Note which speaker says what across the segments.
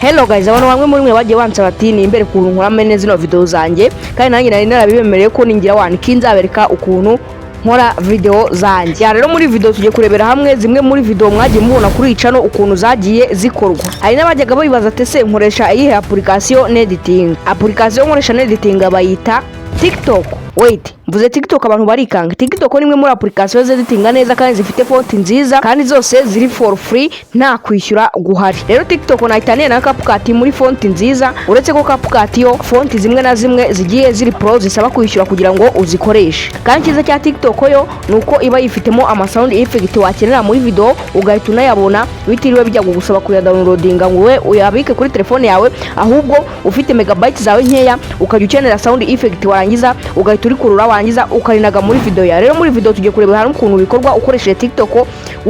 Speaker 1: Hello guys, abantu bamwe muri mwe bagiye bansaba ati ni imbere kuntu nkora mene zino video zanjye kandi nanjye nari narabibemereye ko ningira wankinzabereka ukuntu nkora video zanjye. Ya rero muri video tujye kurebera hamwe zimwe muri video mwagiye mubona kuri icano ukuntu zagiye zikorwa. Hari n'abajyaga bibaza tese nkoresha iyihe application editing. Application nkoresha editing bayita TikTok. Wait, mvuze TikTok abantu barikanga. TikTok ni imwe muri application zeditinga neza kandi zifite font nziza kandi zose ziri for free nta kwishyura guhari. Rero TikTok nahitaniye na CapCut muri font nziza, uretse ko CapCut yo font zimwe na zimwe zigiye ziri pro zisaba kwishyura kugira ngo uzikoreshe. Kandi kiza cya TikTok yo nuko iba yifitemo ama sound effect wakenera muri video ugahita unayabona bitiriwe bijya gusaba kuya downloadinga ngo we uyabike kuri telefone yawe, ahubwo ufite megabytes zawe nkeya ukajya ukenera sound effect warangiza ugahita uri kurura wangiza ukarinaga muri video ya. Rero muri video tujye kureba hano ukuntu bikorwa ukoresheje TikTok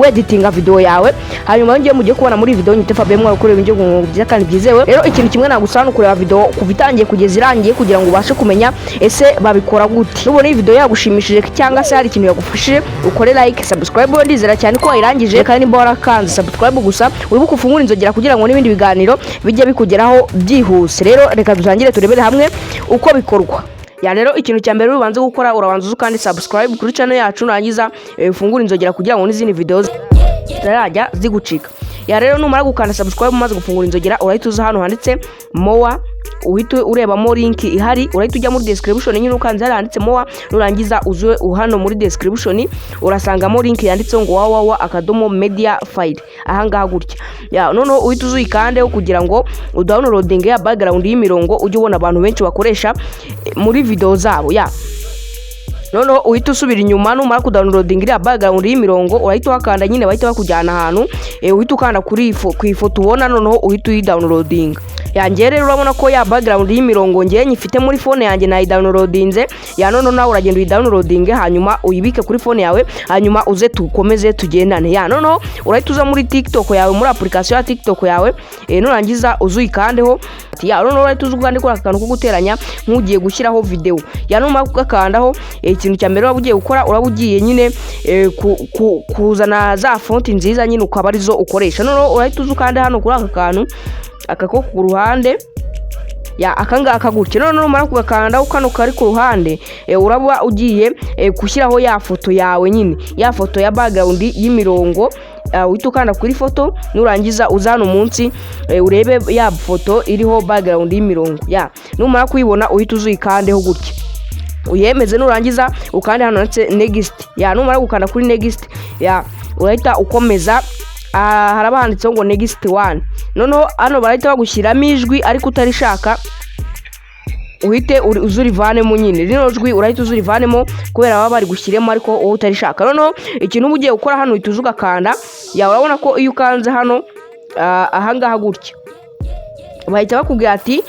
Speaker 1: editinga video yawe. Hanyuma ngiye mujye kubona muri video nyite Fabien mwa ukorera ibyo byiza kandi byizewe. Rero ikintu kimwe nagusana kureba video kuvitangiye kugeza irangiye kugira ngo ubashe kumenya ese babikora gute. Nubona iyi video yagushimishije cyangwa se hari ikintu yagufashije ukore like, subscribe, ndizera cyane ko wayirangije kandi nimba warakanze subscribe gusa wibuke ufungura inzogera kugira ngo n'ibindi biganiro bijye bikugeraho byihuse. Rero reka dutangire turebere hamwe uko bikorwa. Ya rero ikintu cya mbere ubanze gukora urabanza kandi subscribe kuri channel yacu narangiza ufungura inzogera kugira ngo n'izindi videos zarajya zigucika. Ya rero numara gukanda subscribe maze gufungura inzogera urahita uza hano handitse more, uhita urebamo link ihari, urahita ujya muri description nyine ukanze handitse more, nurangiza uzuwe hano muri description urasangamo link yanditse ngo www.media file ahangaha gutya. Ya noneho uhita uzuyikande kugira ngo udownloading ya background y'imirongo ujye ubona abantu benshi bakoresha muri video zabo. Ya noneho uhita usubira inyuma numara kudownloading iriya background y'imirongo urahita wakanda nyine bahita bakujyana ahantu uhita ukanda kuri ifoto ubona, noneho uhita uyidownloading. Yanjye rero urabona ko ya background y'imirongo ngiye nyifite muri phone yanjye na downloadinze. Ya noneho nawe uragenda uyidownloading hanyuma uyibike kuri phone yawe hanyuma uze tukomeze tugendane. Ya noneho urahita uza muri TikTok yawe muri application ya TikTok yawe nurangiza uzuyikandeho. Ya noneho urahita uzugande kuri akantu ko guteranya nk'ugiye gushyiraho video. Ya numara kugakandaho ikintu cya mbere wabugiye gukora urabugiye nyine kuzana za font nziza nyine ukaba arizo ukoresha. Noneho urahita uzukande hano kuri aka kantu akako ku ruhande. Ya akanga akagutse. Noneho numara kugakanda ukano kari ku ruhande uraba ugiye gushyiraho ya foto yawe nyine, ya foto ya background y'imirongo. Uhita ukanda kuri foto nurangiza uzana umunsi urebe ya foto iriho background y'imirongo. Ya numara kuyibona uhita uzuyikandeho gutya uyemeze nurangiza ukande hano ndetse next. Ya numara gukanda kuri next ya urahita ukomeza haraba handitseho ngo next one. Noneho hano barahita bagushyiramo ijwi ariko utarishaka uhite uzurivanemo nyine. Rino jwi urahita uzurivanemo kubera baba bari gushyiremo ariko wowe utarishaka. Noneho ikintu ugiye gukora hano uhita uzugakanda. Ya urabona ko iyo ukanze hano ahangaha gutya bahita bakubwira ati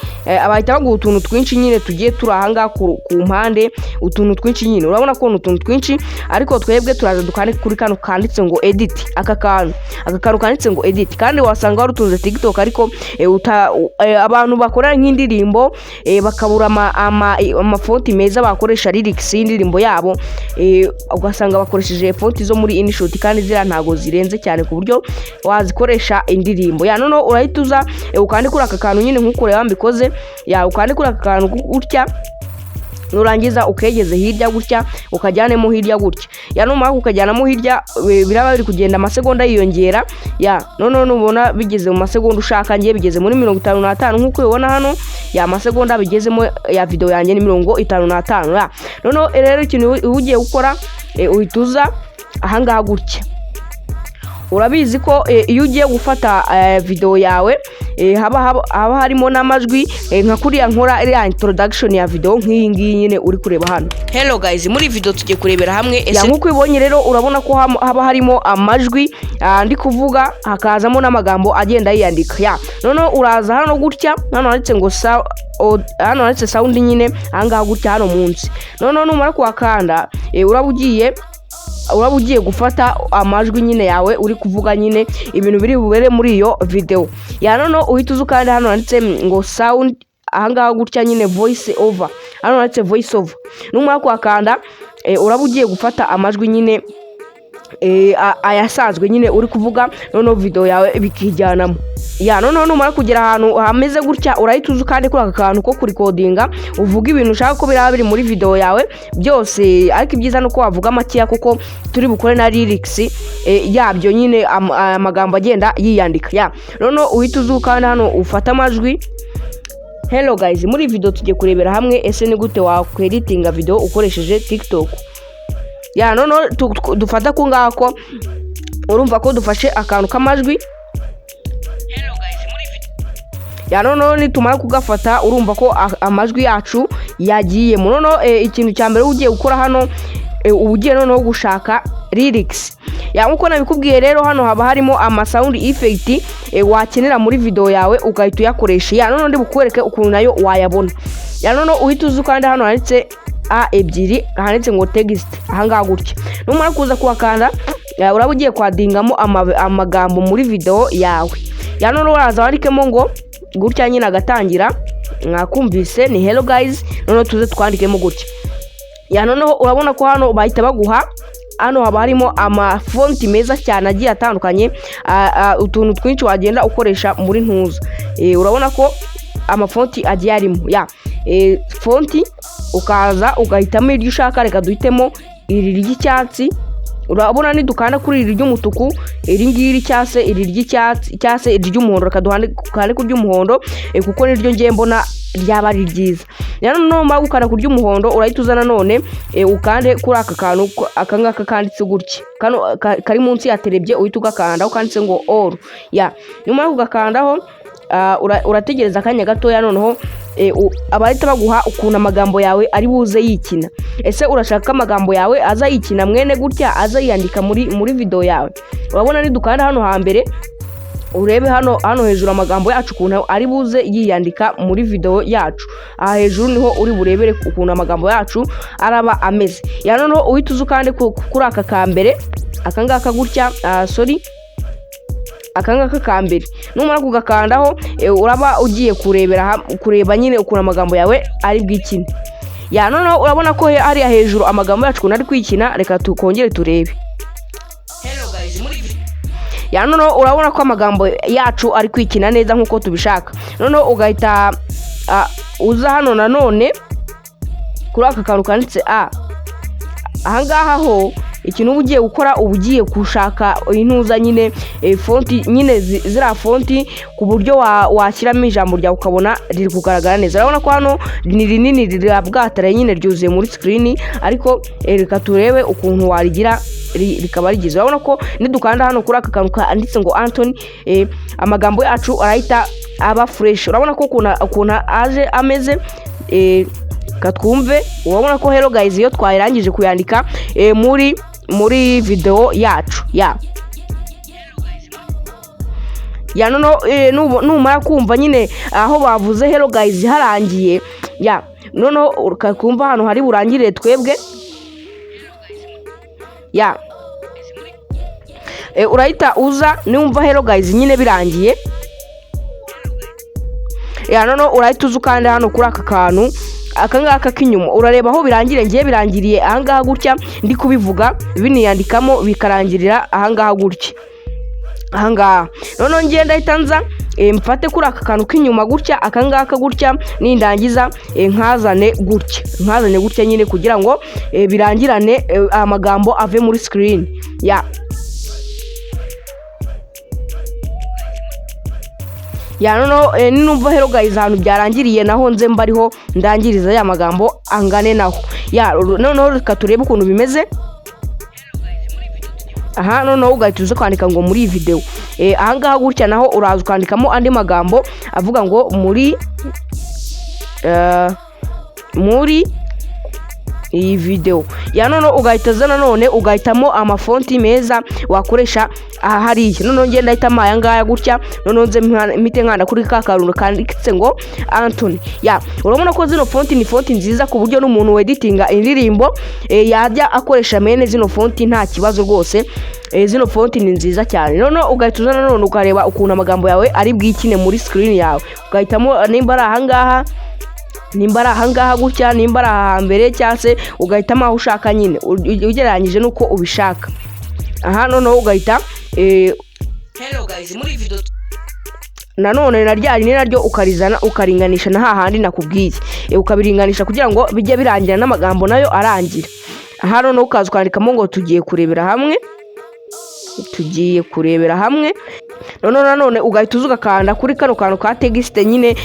Speaker 1: abahita baguha utuntu twinshi nyine tugiye turi ahangaha ku mpande, utuntu twinshi nyine urabona ko utuntu twinshi ariko twebwe turaza dukane kuri kano kanditse ngo edit. Aka kantu kanditse ngo edit kandi wasanga warutunze TikTok ariko abantu bakorera nk'indirimbo bakabura ama font meza bakoresha lyrics y'indirimbo yabo, ugasanga bakoresheje font zo muri InShot kandi zira ntago zirenze cyane ku buryo wazikoresha indirimbo. Ya noneho urahita uza ukandi kuri aka kantu nyine nk'ukureba mbikoze. Ya ukandi kuri aka kantu gutya nurangiza ukegeze hirya gutya ukajyanemo hirya gutya. Ya numara ukajyanamo hirya biraba biri kugenda amasegonda yiyongera. Ya noneho nubona bigeze mu masegonda ushaka, ngiye bigeze muri 55 nkuko ubona hano. Ya masegonda bigezemo ya video yanjye ni 55. Ya noneho rero ikintu ugiye gukora uhituza ahangaha gutya. Urabizi ko iyo ugiye gufata video yawe haba harimo n'amajwi nka kuriya nkora iriya introduction ya video nk'iyi ngiyi nyine uri kureba hano. Hello guys, muri video tujye kurebera hamwe ese nkuko ibonye rero urabona ko haba harimo amajwi ndi kuvuga hakazamo n'amagambo agenda yiyandika. Ya noneho uraza hano gutya hano handitse ngo hano handitse sound nyine ahangaha gutya hano munsi. Noneho numara kuwakanda uraba ugiye gufata amajwi nyine yawe uri kuvuga nyine ibintu biri bubere muri iyo video. Ya noneho uhita uzukanda hano handitse ngo sound ahangaha gutya nyine voice over. Hano handitse voice over. Numara kwakanda uraba ugiye gufata amajwi nyine ayasanzwe nyine uri kuvuga noneho video yawe bikijyanamo. ya noneho numara kugera ahantu hameze gutya urahita uza kandi kuri aka kantu ko kurikodinga uvuga ibintu ushaka ko biraba biri muri video yawe byose, ariko ibyiza nuko wavuga makeya kuko turi bukore na lyrics yabyo nyine amagambo agenda yiyandika. Ya noneho uhita uza kandi hano ufata amajwi. Hello guys, muri video tujye kurebera hamwe ese ni gute wakweditinga video ukoresheje TikTok. Ya noneho dufata ko ngako urumva ko dufashe akantu kamajwi. Ya noneho nitumara kugafata urumva ko amajwi yacu yagiye noneho ikintu cya mbere ugiye gukora hano ugiye noneho gushaka lyrics. Ya nkuko nabikubwiye rero hano haba harimo ama sound effect wakenera muri video yawe ugahita uyakoresha. Ya noneho ndi bukwereke ukuntu nayo wayabona. Ya noneho uhita uzu kandi hano handitse A2 handitse ngo text ahangaha gutya. Numara kuza kuwakanda uraba ugiye kwadingamo amagambo muri video yawe. Ya noneho uraza wandikemo ngo gutya nyine agatangira mwakumvise ni hello guys, noneho tuze twandikemo gutya. Ya noneho urabona ko hano bahita baguha hano haba harimo ama font meza cyane agiye atandukanye, utuntu twinshi wagenda ukoresha muri ntuza. Urabona ko ama font agiye arimo. Ya font ukaza ugahitamo iryo ushaka, reka duhitemo iri ry'icyatsi. Urabona ni dukanda kuri iri ry'umutuku, iri ngiri cyase iri ry'icyatsi cyase iri ry'umuhondo, reka dukande kuri ry'umuhondo kuko niryo ngiye mbona ryaba ari ryiza. Ya noneho mba gukanda kuri ry'umuhondo urahita uzana none ukande kuri aka kantu akangaka kanditse gutya kano kari munsi ya terebye, uhita ugakanda ukanditse ngo all. Ya nyuma yo kugakandaho urategereza akanya gato. Ya noneho abahita baguha ukuntu amagambo yawe ari buze yikina. Ese urashaka amagambo yawe aza yikina mwene gutya aza yandika muri video yawe. Urabona ni dukanda hano hambere urebe hano hejuru amagambo yacu ukuntu ari buze yiyandika muri video yacu. Aha hejuru niho uri burebere ukuntu amagambo yacu araba ameze. Ya noneho uhita uzu kandi kuri aka kambere akangaka gutya akangaka kambere. Numara kugakandaho uraba ugiye kureba nyine ukuntu amagambo yawe ari bwikine. Ya noneho urabona ko ari hejuru amagambo yacu ukuntu ari kwikina, reka tukongere turebe. Hello guys, muri ya noneho urabona ko amagambo yacu ari kwikina neza nkuko tubishaka. Noneho ugahita uza hano nanone kuri aka kantu kanditse ahangaha ho ikintu ugiye gukora ubugiye gushaka intuza nyine fonti nyine zira fonti ku buryo washyiramo ijambo rya ukabona riri kugaragara neza. Urabona ko hano ni rinini rirabwatara nyine ryuzuye muri screen, ariko reka turebe ukuntu warigira rikaba rigize. Urabona ko nidukanda hano kuri aka kantu kanditse ngo Anthony amagambo yacu arahita aba fresh. Urabona ko ukuntu aje ameze katwumve. Urabona ko hello guys iyo twayirangije kuyandika muri video yacu. Ya noneho numara kumva nyine aho bavuze hello guys harangiye. Ya noneho ukakumva hano hari burangire twebwe. Ya urahita uza numva hello guys nyine birangiye. Ya noneho urahita uza kandi hano kuri aka kantu akangaka k'inyuma urareba aho birangire. Ngiye birangiriye ahangaha gutya ndi kubivuga biniyandikamo bikarangirira ahangaha gutya ahangaha. Noneho ngiye ndahita nza mfate kuri aka kantu k'inyuma gutya akangaka gutya nindangiza nkazane gutya nyine kugira ngo birangirane amagambo ave muri screen. Ya noneho ninumva hello guys ahantu byarangiriye naho nze mbariho ndangiriza ya magambo angane naho. Ya noneho reka turebe ukuntu bimeze. Aha noneho ugahita uza kwandika ngo muri video ahangaha gutya naho uraza kwandikamo andi magambo avuga ngo muri iyi video. Ya noneho ugahita zana none ugahitamo amafonti meza wakoresha aha hariya. Noneho ngenda ndahitamo aya ngaya gutya. Noneho nze mite nkanda kuri ka karundu kanditse ngo Anthony. Ya urabona ko zino fonti ni fonti nziza ku buryo n'umuntu weditinga indirimbo yajya akoresha mene zino fonti nta kibazo rwose. Zino fonti ni nziza cyane. Noneho ugahita uzana none ukareba ukuntu amagambo yawe ari bwikine muri screen yawe. Ugahitamo nimba ari ahangaha, nimba ari ahangaha gutya, nimba ari ahambere cyase ugahitamo aho ushaka nyine ugereranyije nuko ubishaka. Aha noneho ugahita hello guys muri video nanone na rya rinini naryo ukarizana ukaringanisha na hahandi nakubwiye, ukabiringanisha kugira ngo bijye birangira n'amagambo nayo arangira. Aha noneho ukaza ukandikamo ngo tugiye kurebera hamwe, none ugahita uza ugakanda kuri kano kantu ka text nyine,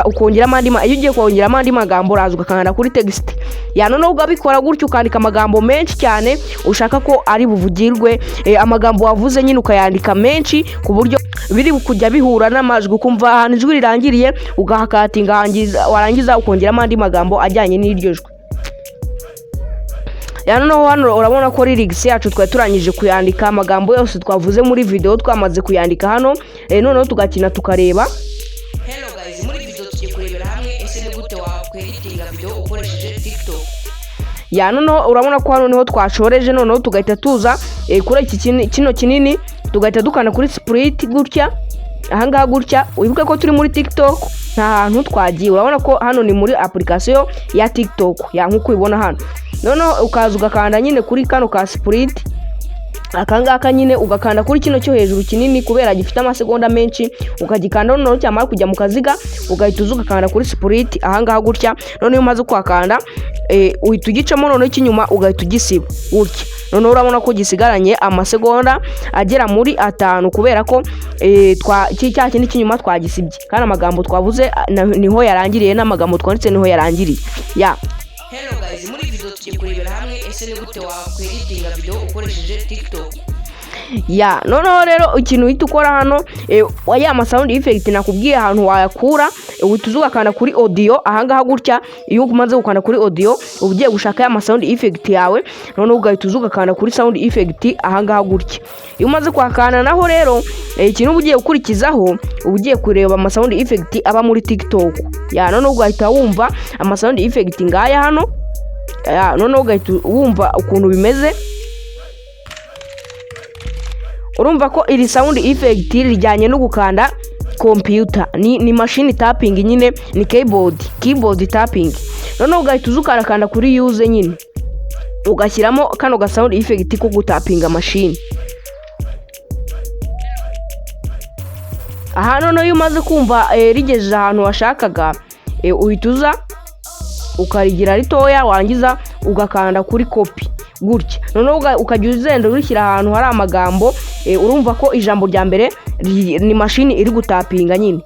Speaker 1: ukongeramo andi iyo ugiye kongeramo andi magambo uraza ugakanda kuri text. Noneho ugabikora gutyo ukandika amagambo menshi cyane ushaka ko ari buvugirwe, amagambo wavuze nyine ukayandika menshi ku buryo biri kujya bihura n'amajwi, ukumva ahantu ijwi rirangiriye ugahakatinga, warangiza ukongeramo andi magambo ajyanye n'iryo jwi. Noneho hano urabona ko lyrics yacu twari turangije kuyandika, amagambo yose twavuze muri video twamaze kuyandika hano. Noneho tugakina tukareba. Hello guys, muri video tugiye kurebera hamwe ese ni gute wakweditinga video ukoresheje TikTok. Noneho urabona ko hano niho twashoreje, noneho tugahita tuza kuri iki kino kinini, tugahita dukana kuri split gutya, ahangaha gutya. Wibuke ko turi muri TikTok, nta hantu twagiye. Urabona ko hano ni muri application ya TikTok nkuko ubibona hano. Noneho ukaza ugakanda nyine kuri kano ka split, akangaka nyine ugakanda kuri kino cyo hejuru kinini kubera gifite amasegonda menshi, ukagikanda noneho cyamara kujya mu kaziga ugahita uza ugakanda kuri split ahangaha gutya. Noneho umaze kwakanda uhita ugicamo, noneho ikinyuma ugahita ugisiba gutya. Noneho urabona ko gisigaranye amasegonda agera muri 5 kubera ko cya kindi kinyuma twagisibye, kandi amagambo twavuze niho yarangiriye, n'amagambo twanditse niho yarangiriye. Hello guys, muri video tugiye kurebera hamwe ese ni gute wakweditinga video ukoresheje TikTok. Noneho rero ikintu uhita ukora hano, ya sound effect nakubwiye ahantu wayakura, uhita ugakanda kuri audio ahangaha gutya. Iyo umaze gukanda kuri audio ugiye gushaka ya sound effect yawe, noneho ugahita ugakanda kuri sound effect ahangaha gutya. Iyo umaze kwakana naho rero ikintu ugiye gukurikizaho, ugiye kureba sound effect aba muri TikTok. Noneho ugahita wumva sound effect ngaya hano, noneho ugahita wumva ukuntu bimeze. Urumva ko iri sound effect rijyanye no gukanda computer, ni machine tapping nyine, ni keyboard tapping. Noneho ugahita uzukarakanda kuri use nyine, ugashyiramo kano ga sound effect ko gutapinga machine. Aha noneho iyo umaze kumva rigejeje ahantu washakaga, uhita uza ukarigira ritoya, warangiza ugakanda kuri copy gutya. Noneho ukajya uzenda urishyira ahantu hari amagambo, urumva ko ijambo rya mbere ni machine iri gutapinga nyine.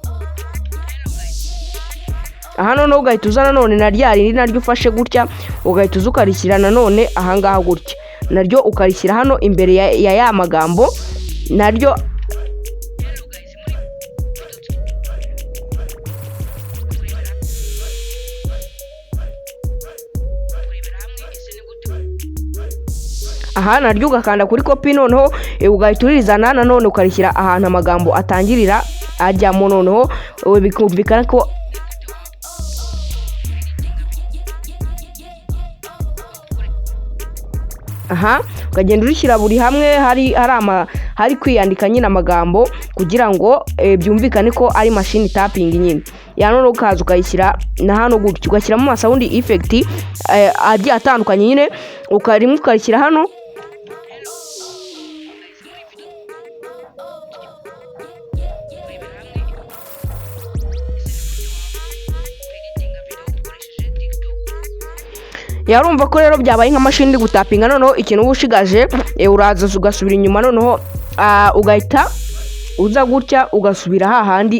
Speaker 1: Aha noneho ugahita uza nanone na rya rindi naryo ufashe gutya, ugahita uza ukarishyira nanone ahangaha gutya, naryo ukarishyira hano imbere ya magambo naryo. Aha naryo ugakanda kuri copy, noneho ugahita urizana nanone ukarishyira ahantu amagambo atangirira ajyamo, noneho bikumvikana ko ukagenda urishyira buri hamwe hari kwiyandika nyine amagambo kugira ngo byumvikane ko ari machine tapping nyine. Noneho ukaza ukayishyira na hano gutyo, ugashyiramo sound effect agiye atandukanye nyine, ukarishyira hano. Urumva ko rero byabaye nka machine iri gutapinga. Noneho ikintu ubushigaje uraza ugasubira inyuma, noneho ugahita uza gutya ugasubira hahandi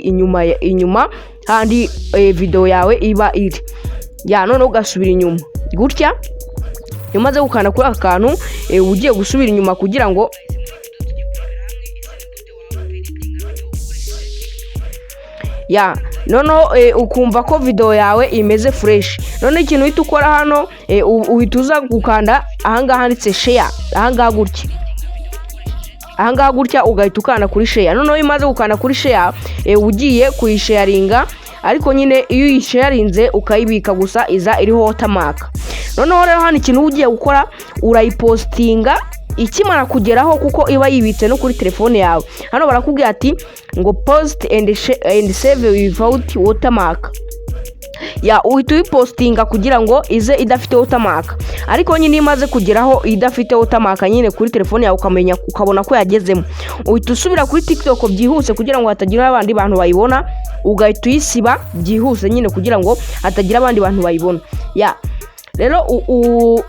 Speaker 1: inyuma handi video yawe iba iri. Noneho ugasubira inyuma gutya. Iyo umaze gukanda kuri aka kantu ugiye gusubira inyuma kugira ngo noneho ukumva ko video yawe imeze fresh. Noneho ikintu uhita ukora hano, uhita uza gukanda ahangaha handitse share, ahangaha gutya ugahita ukanda kuri share. Noneho imaze gukanda kuri share ugiye kuyisharinga, ariko nyine iyo uyisharinze ukayibika gusa iza iriho watermark. Noneho rero hano ikintu ugiye gukora urayipostinga ikimara kugeraho, kuko iba yibitse no kuri telefone yawe. Hano barakubwira ati ngo post and save without watermark. ya uhita uyipostinga kugira ngo ize idafite watermark. Ariko nyine imaze kugeraho idafite watermark nyine kuri telefone yawe ukamenya ukabona ko yagezemo, uhita usubira kuri TikTok byihuse kugira ngo hatagira abandi bantu bayibona, ugahita uyisiba byihuse nyine kugira ngo hatagira abandi bantu bayibona. Ya rero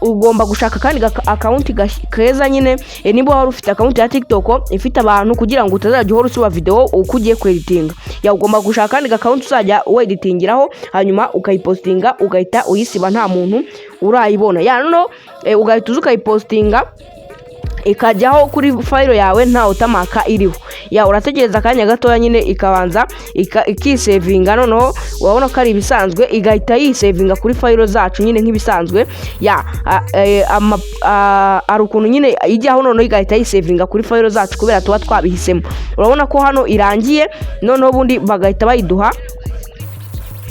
Speaker 1: ugomba gushaka kandi account keza nyine niba wari ufite account ya TikTok ifite abantu kugira ngo utazajya uhora usuba video uko ugiye kweditinga. Ya ugomba gushaka kandi account uzajya weditingiraho hanyuma ukayipostinga ugahita uyisiba nta muntu urayibona. Ya ugahita ukayipostinga ikajyaho kuri file yawe nta watermark iriho. Ya urategereza akanya gatoya nyine ikabanza ikisavinga, noneho wabona ko ari ibisanzwe igahita yisavinga kuri file zacu nyine nk'ibisanzwe. Ya ari ukuntu nyine ijyaho noneho igahita yisavinga kuri file zacu kubera tuba twabihisemo. Urabona ko hano irangiye, noneho ubundi bagahita bayiduha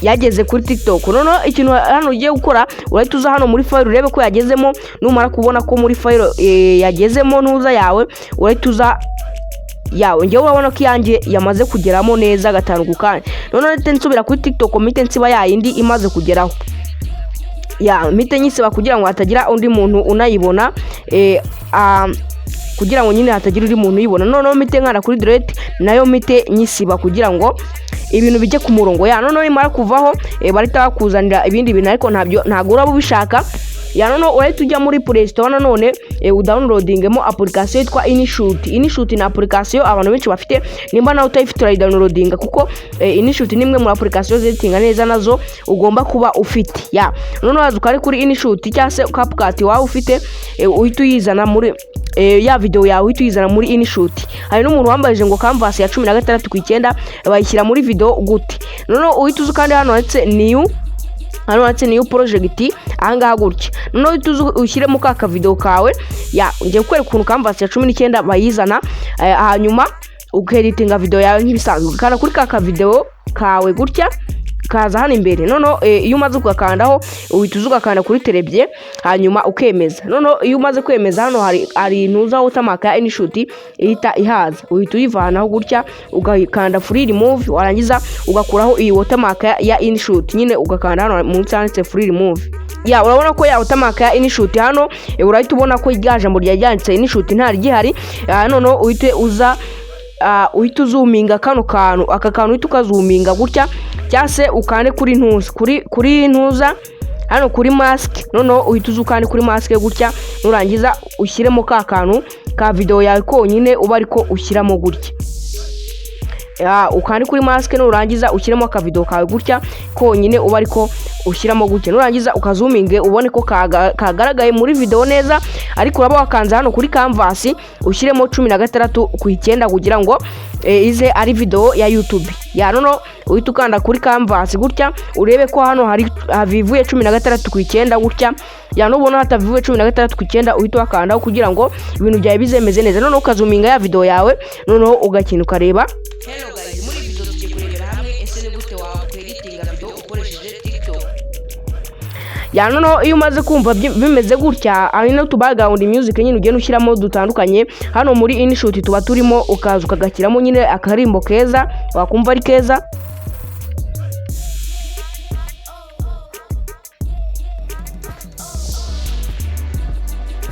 Speaker 1: yageze kuri TikTok. Noneho ikintu hano ugiye gukora urahita uza hano muri file urebe ko yagezemo, numara kubona ko muri file yagezemo ntuza yawe urahita uza yawe. Ngewe urabona ko yanjye yamaze kugeramo neza gatanu gukanya. Noneho nsubira kuri TikTok mite nsiba yayindi imaze kugeraho. Ya mite nyisiba kugira ngo hatagira undi muntu unayibona, kugira ngo nyine hatagira undi muntu uyibona. Noneho mite nkana kuri direct nayo mite nyisiba kugira ngo ibintu bijye ku murongo. Ya noneho nimara kuvaho barita bakuzanira ibindi bintu ariko ntabwo uraba ubishaka. Ya noneho urahita ujya muri Play Store nanone udownloadingemo application yitwa Inshuti. Inshuti ni application abantu benshi bafite, nimba nawe utayifite urayidownloadinga kuko Inshuti ni imwe mu application zeditinga neza nazo ugomba kuba ufite. Ya noneho waza ukari kuri Inshuti cyangwa se CapCut wawe ufite uhita uyizana muri ya video yawe uhita uyizana muri Inshuti. Hari n'umuntu wambaje ngo canvas ya 16:9 bayishyira muri video gute. Noneho uhita uza kandi hano handitse new project ahangaha gutya. Noneho uhita ushyire mu kaka video kawe. Ya ngiye kwereka ukuntu canvas ya 19 bayizana, hanyuma ukeditinga video yawe nk'ibisanzwe. Kana kuri kaka video kawe gutya kaza hano imbere. Noneho iyo umaze kugakandaho uhita ugakanda kuri terebye hanyuma ukemeza. Noneho iyo umaze kwemeza hano hari ntuza watermark ya Inshuti ihita ihaza, uhita uyivanaho gutya ugakanda free remove, warangiza ugakuraho iyi watermark ya Inshuti nyine ugakanda hano munsi handitse free remove. Ya urabona ko ya watermark ya Inshuti hano urahita ubona ko iryajambo ryajyanditse Inshuti ntari gihari. Noneho uhite uhita uzuminga kano kantu, aka kantu uhita ukazuminga gutya cyase ukande kuri ntuza hano kuri mask. Noneho uhita uzukande kuri mask gutya, nurangiza ushyiremo ka kantu ka video yawe konyine uba ariko ushyiramo gutya. Ya ukandi kuri mask nurangiza ushyiremo aka video kawe gutya konyine uba ariko ushyiramo gutya, nurangiza ukazuminge ubone ko kagaragaye muri video neza. Ariko uraba wakanze hano kuri canvas ushyiremo 16:9 kugira ngo ize ari video ya YouTube. Ya noneho uhita ukanda kuri canvas gutya urebe ko hano havivuye 16:9 gutya. Ya nubona hatavivuye 16:9 uhita wakandaho kugira ngo ibintu byawe bizemeze neza. Noneho ukazuminga ya video yawe, noneho ugakina ukareba. Hello guys, muri video tugiye kurebera hamwe ese ni gute wakweditinga video ukoresheje TikTok. Ya noneho iyo umaze kumva bimeze gutya, ari no background music nyine ugenda ushyiramo dutandukanye. Hano muri Inshuti tuba turimo ukaza ukagakiramo nyine akarimbo keza wakumva ari keza.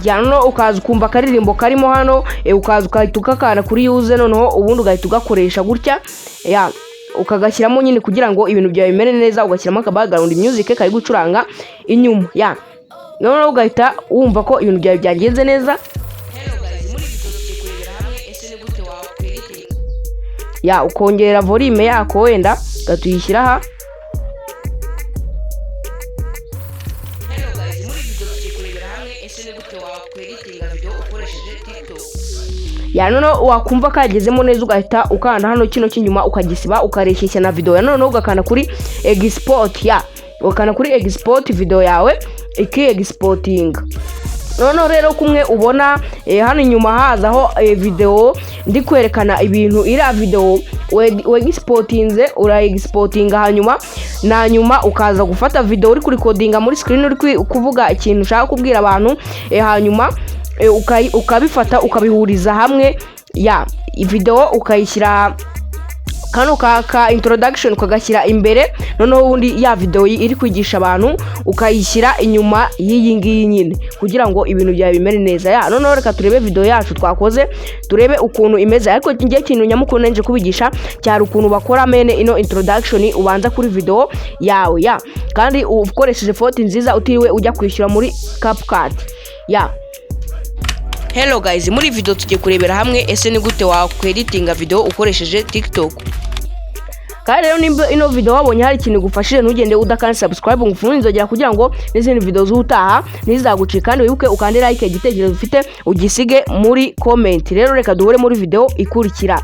Speaker 1: Ya noneho ukaza ukumva akaririmbo karimo hano, ukaza ukahita ukakana kuri use, noneho ubundi ugahita ugakoresha gutya. Ya ukagashyiramo nyine kugira ngo ibintu byawe bimere neza, ugashyiramo aka background music kari gucuranga inyuma. Ya noneho ugahita wumva ko ibintu byawe byagenze neza. Hello guys, muri video tugiye kurebera hamwe ese ni gute wakweditinga. Ya ukongera volume yako wenda gatuyishyira aha. Ya noneho wakumva kagezemo neza ugahita ukanda hano kino kinyuma ukagisiba ukareshyeshya na video. Ya noneho ugakana kuri export. Ya ukana kuri export video yawe iki-exporting. Noneho rero kumwe ubona hano inyuma hazaho video ndi kwerekana ibintu ira video we-exportinze ura-exportinga hanyuma ukaza gufata video uri kurikodinga muri screen uri kuvuga ikintu ushaka kubwira abantu, hanyuma ukabifata ukabihuriza hamwe. Ya video ukayishyira kano ka introduction ukagashyira imbere, noneho ubundi ya video iri kwigisha abantu ukayishyira inyuma y'iyi ngiyi nyine kugira ngo ibintu byawe bimere neza. Ya noneho reka turebe video yacu twakoze, turebe ukuntu imeze. Ariko ngiye kintu nyamukuru nje kubigisha cyari ukuntu bakora mene ino introduction ubanza kuri video yawe, ya kandi ukoresheje font nziza utiriwe ujya kwishyura muri CapCut. Ya hello guys, muri video tugiye kurebera hamwe ese ni gute wakweditinga video ukoresheje TikTok. Kandi rero nimba ino video wabonye hari ikintu gufashije, ntugende udakanda subscribe ngufuni nzogera kugira ngo n'izindi video z'utaha nizagucika, kandi wibuke ukande like igitekerezo ufite ugisige muri comment. Rero reka duhure muri video ikurikira.